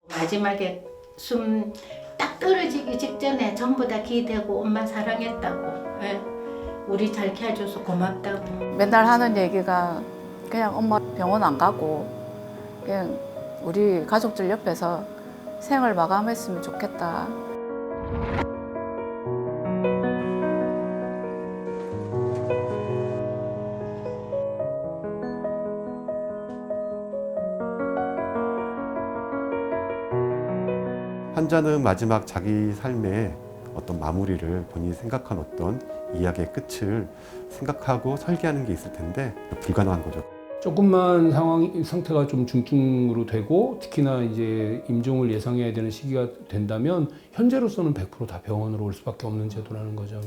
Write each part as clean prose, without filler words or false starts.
마지막에 숨 딱 떨어지기 직전에 전부 다 기대고 엄마 사랑했다고, 예. 우리 잘 키워줘서 고맙다고. 맨날 하는 얘기가 그냥 엄마 병원 안 가고 그냥 우리 가족들 옆에서 생을 마감했으면 좋겠다. 환자는 마지막 자기 삶의 어떤 마무리를 본인이 생각한 어떤 이야기의 끝을 생각하고 설계하는 게 있을 텐데 불가능한 거죠. 조금만 상태가 좀 중증으로 되고 특히나 이제 임종을 예상해야 되는 시기가 된다면 현재로서는 100% 다 병원으로 올 수밖에 없는 제도라는 거죠.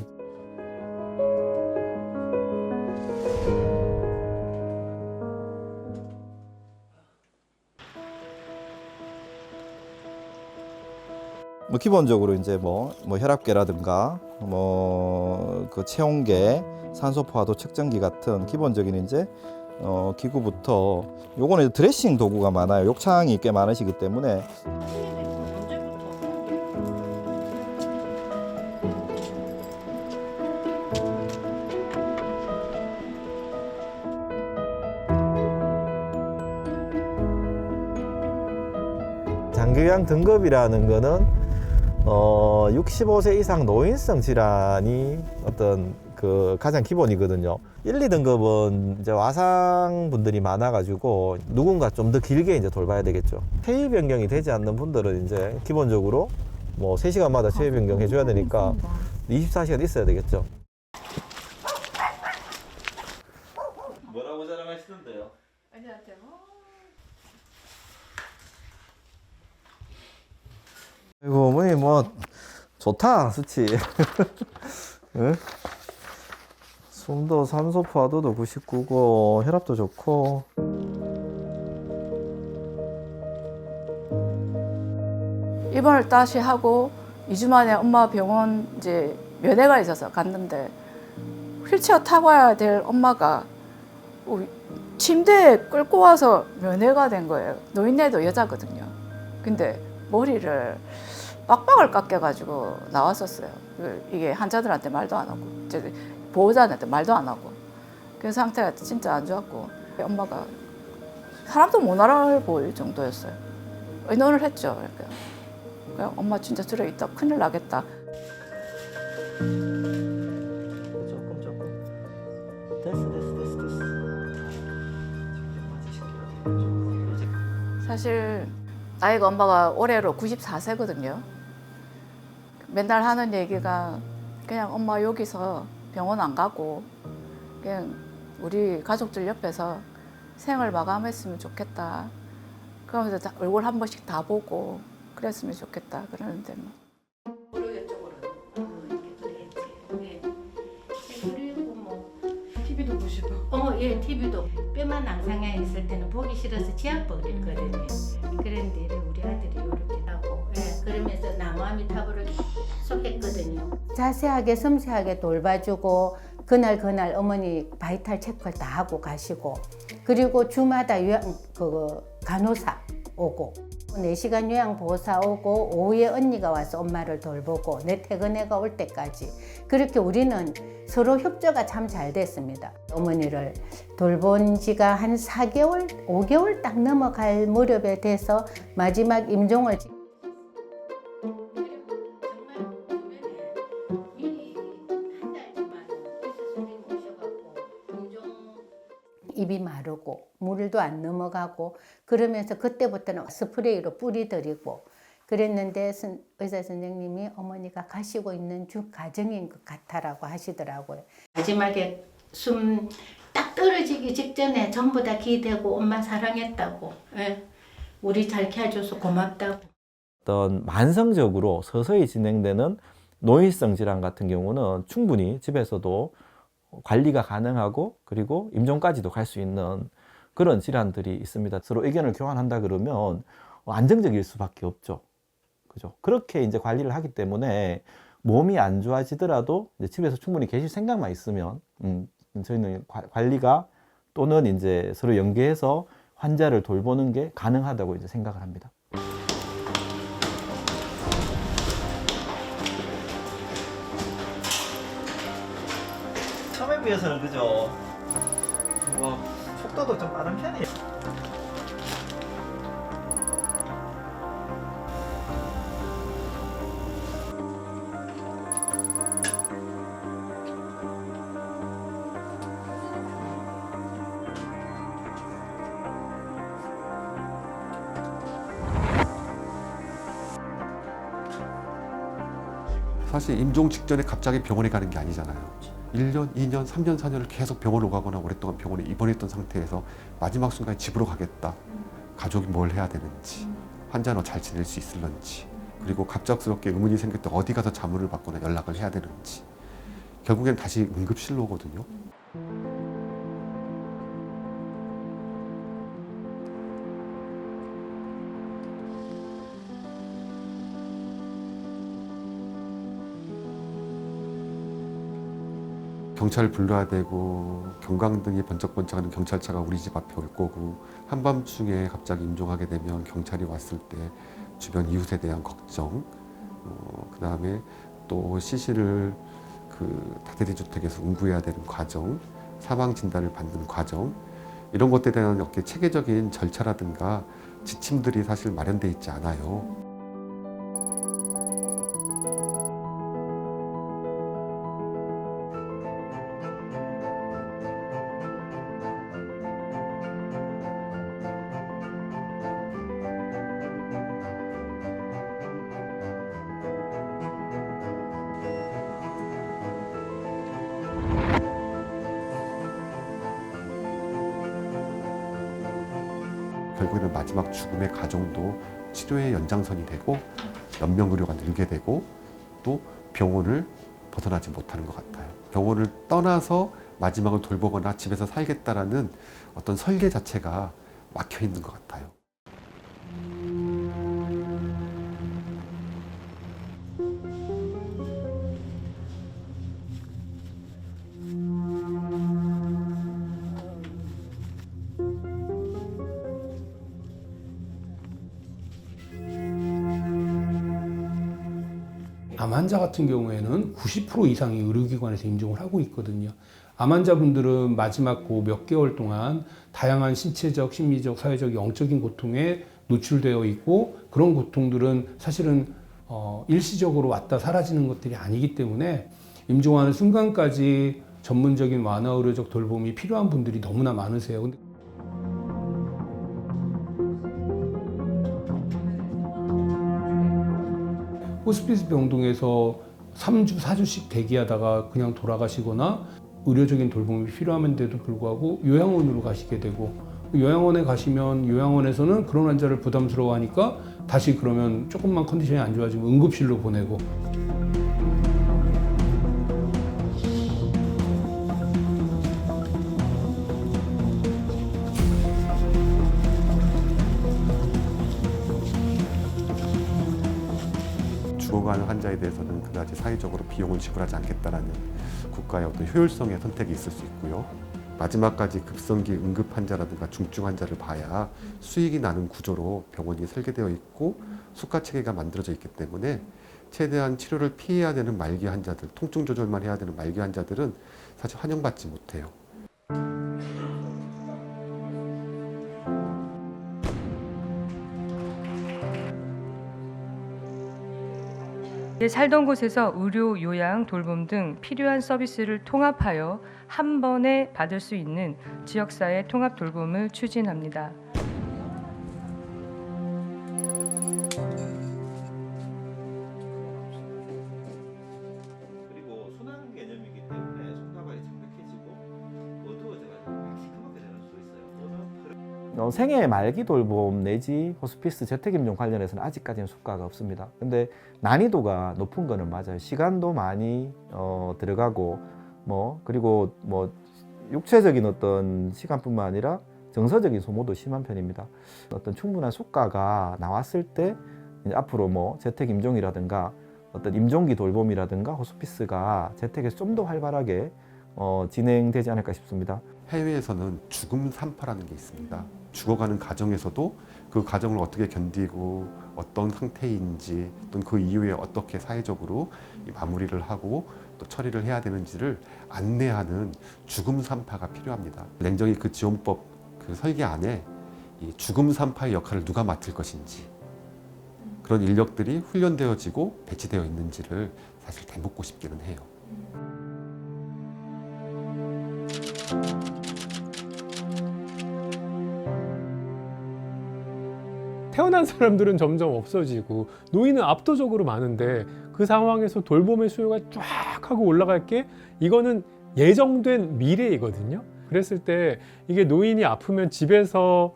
기본적으로 이제 혈압계라든가 그 체온계, 산소 포화도 측정기 같은 기본적인 이제 기구부터 요거는 이제 드레싱 도구가 많아요. 욕창이 꽤 많으시기 때문에 장기요양 등급이라는 거는 65세 이상 노인성 질환이 어떤 그 가장 기본이거든요. 1, 2등급은 이제 와상 분들이 많아가지고 누군가 좀 더 길게 이제 돌봐야 되겠죠. 체위 변경이 되지 않는 분들은 이제 기본적으로 3시간마다 체위 변경 해줘야 되니까 24시간 있어야 되겠죠. 뭐라고 자랑하시던데요? 아이고 어머니 좋다 수치. 응? 숨도 산소 포화도도 99고 혈압도 좋고. 입원을 다시 하고 2주 만에 엄마 병원 이제 면회가 있어서 갔는데 휠체어 타고 와야 될 엄마가 침대에 끌고 와서 면회가 된 거예요. 노인네도 여자거든요. 근데 머리를 빡빡을 깎여가지고 나왔었어요. 이게 환자들한테 말도 안 하고 보호자한테 말도 안 하고 그 상태가 진짜 안 좋았고 엄마가 사람도 못 알아볼 정도였어요. 의논을 했죠. 그냥 엄마 진짜 저래 있다 큰일 나겠다. 사실 나이가 엄마가 올해로 94세거든요. 맨날 하는 얘기가 그냥 엄마 여기서 병원 안 가고 그냥 우리 가족들 옆에서 생을 마감했으면 좋겠다. 그러면서 얼굴 한 번씩 다 보고 그랬으면 좋겠다 그러는데 TV도 보시고. 예, TV도. 뼈만 낭상해 있을 때는 보기 싫어서 지압버렸거든요. 그런데 우리 아들이 이렇게 하고, 예, 그러면서 나무아미 탑으로 계속 했거든요. 자세하게 섬세하게 돌봐주고 그날 어머니 바이탈 체크를 다 하고 가시고, 그리고 주마다 간호사 오고 4시간 요양보호사 오고 오후에 언니가 와서 엄마를 돌보고 내 퇴근해가 올 때까지 그렇게 우리는 서로 협조가 참 잘 됐습니다. 어머니를 돌본 지가 한 4개월, 5개월 딱 넘어갈 무렵에 돼서 마지막 임종을 입이 마르고 물도 안 넘어가고 그러면서 그때부터는 스프레이로 뿌리드리고 그랬는데 의사 선생님이 어머니가 가시고 있는 중 과정인 것 같다라고 하시더라고요. 마지막에 숨 딱 떨어지기 직전에 전부 다 기대고 엄마 사랑했다고, 예. 우리 잘 키워줘서 고맙다고. 어떤 만성적으로 서서히 진행되는 노인성 질환 같은 경우는 충분히 집에서도 관리가 가능하고 그리고 임종까지도 갈 수 있는 그런 질환들이 있습니다. 서로 의견을 교환한다 그러면 안정적일 수밖에 없죠. 그죠? 그렇게 이제 관리를 하기 때문에 몸이 안 좋아지더라도 이제 집에서 충분히 계실 생각만 있으면 저희는 관리가 또는 이제 서로 연계해서 환자를 돌보는 게 가능하다고 이제 생각을 합니다. 시간에 비해서는 그죠? 뭐 속도도 좀 빠른 편이에요. 사실 임종 직전에 갑자기 병원에 가는 게 아니잖아요. 1년, 2년, 3년, 4년을 계속 병원으로 가거나 오랫동안 병원에 입원했던 상태에서 마지막 순간에 집으로 가겠다. 가족이 뭘 해야 되는지, 환자는 잘 지낼 수 있을런지, 그리고 갑작스럽게 의문이 생길 때 어디 가서 자문을 받거나 연락을 해야 되는지. 결국엔 다시 응급실로 오거든요. 경찰을 불러야 되고 경광등이 번쩍번쩍하는 경찰차가 우리 집 앞에 올 거고 한밤중에 갑자기 임종하게 되면 경찰이 왔을 때 주변 이웃에 대한 걱정, 그다음에 또 시신을 그 다대리 주택에서 운구해야 되는 과정, 사망 진단을 받는 과정, 이런 것들에 대한 어떻게 체계적인 절차라든가 지침들이 사실 마련돼 있지 않아요. 결국에는 마지막 죽음의 과정도 치료의 연장선이 되고 연명의료가 늘게 되고 또 병원을 벗어나지 못하는 것 같아요. 병원을 떠나서 마지막을 돌보거나 집에서 살겠다라는 어떤 설계 자체가 막혀 있는 것 같아요. 암 환자 같은 경우에는 90% 이상이 의료기관에서 임종을 하고 있거든요. 암 환자분들은 마지막 그 몇 개월 동안 다양한 신체적, 심리적, 사회적, 영적인 고통에 노출되어 있고 그런 고통들은 사실은 일시적으로 왔다 사라지는 것들이 아니기 때문에 임종하는 순간까지 전문적인 완화 의료적 돌봄이 필요한 분들이 너무나 많으세요. 호스피스 병동에서 3주, 4주씩 대기하다가 그냥 돌아가시거나 의료적인 돌봄이 필요함에도 불구하고 요양원으로 가시게 되고 요양원에 가시면 요양원에서는 그런 환자를 부담스러워하니까 다시 그러면 조금만 컨디션이 안 좋아지면 응급실로 보내고 죽어가는 환자에 대해서는 그다지 사회적으로 비용을 지불하지 않겠다라는 국가의 어떤 효율성의 선택이 있을 수 있고요. 마지막까지 급성기 응급 환자라든가 중증 환자를 봐야 수익이 나는 구조로 병원이 설계되어 있고 수가 체계가 만들어져 있기 때문에 최대한 치료를 피해야 되는 말기 환자들, 통증 조절만 해야 되는 말기 환자들은 사실 환영받지 못해요. 살던 곳에서 의료, 요양, 돌봄 등 필요한 서비스를 통합하여 한 번에 받을 수 있는 지역사회 통합 돌봄을 추진합니다. 그리고 순환 개념이기 때문에 손가락이 창백해지고 어두워져가지고 시커멓게 되는 수도 있어요. 생애 말기 돌봄 내지 호스피스 재택임종 관련해서는 아직까지는 수가가 없습니다. 근데 난이도가 높은 거는 맞아요. 시간도 많이 들어가고 그리고 육체적인 어떤 시간뿐만 아니라 정서적인 소모도 심한 편입니다. 어떤 충분한 수가가 나왔을 때 이제 앞으로 재택임종이라든가 어떤 임종기 돌봄이라든가 호스피스가 재택에서 좀 더 활발하게 진행되지 않을까 싶습니다. 해외에서는 죽음 산파라는 게 있습니다. 죽어가는 과정에서도 그 과정을 어떻게 견디고 어떤 상태인지 또는 그 이후에 어떻게 사회적으로 마무리를 하고 또 처리를 해야 되는지를 안내하는 죽음 산파가 필요합니다. 냉정히 그 지원법 그 설계 안에 이 죽음 산파의 역할을 누가 맡을 것인지 그런 인력들이 훈련되어지고 배치되어 있는지를 사실 되묻고 싶기는 해요. 태어난 사람들은 점점 없어지고 노인은 압도적으로 많은데 그 상황에서 돌봄의 수요가 쫙 하고 올라갈 게 이거는 예정된 미래이거든요. 그랬을 때 이게 노인이 아프면 집에서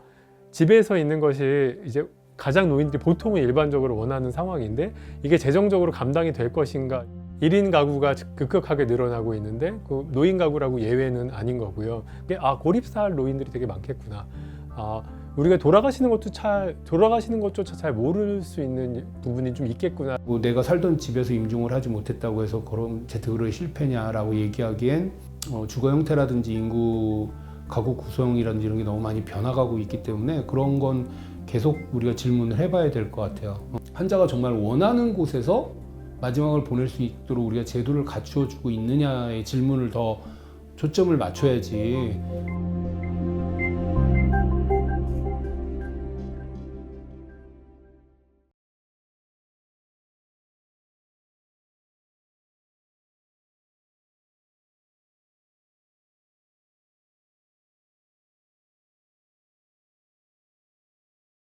있는 것이 이제 가장 노인들이 보통은 일반적으로 원하는 상황인데 이게 재정적으로 감당이 될 것인가. 1인 가구가 급격하게 늘어나고 있는데 그 노인 가구라고 예외는 아닌 거고요. 고립사할 노인들이 되게 많겠구나. 우리가 돌아가시는 것조차 잘 모를 수 있는 부분이 좀 있겠구나. 뭐 내가 살던 집에서 임종을 하지 못했다고 해서 그럼 재택의료의 실패냐라고 얘기하기엔 주거 형태라든지 인구 가구 구성이라든지 이런 게 너무 많이 변화가고 있기 때문에 그런 건 계속 우리가 질문을 해봐야 될 것 같아요. 환자가 정말 원하는 곳에서 마지막을 보낼 수 있도록 우리가 제도를 갖추어 주고 있느냐의 질문을 더 초점을 맞춰야지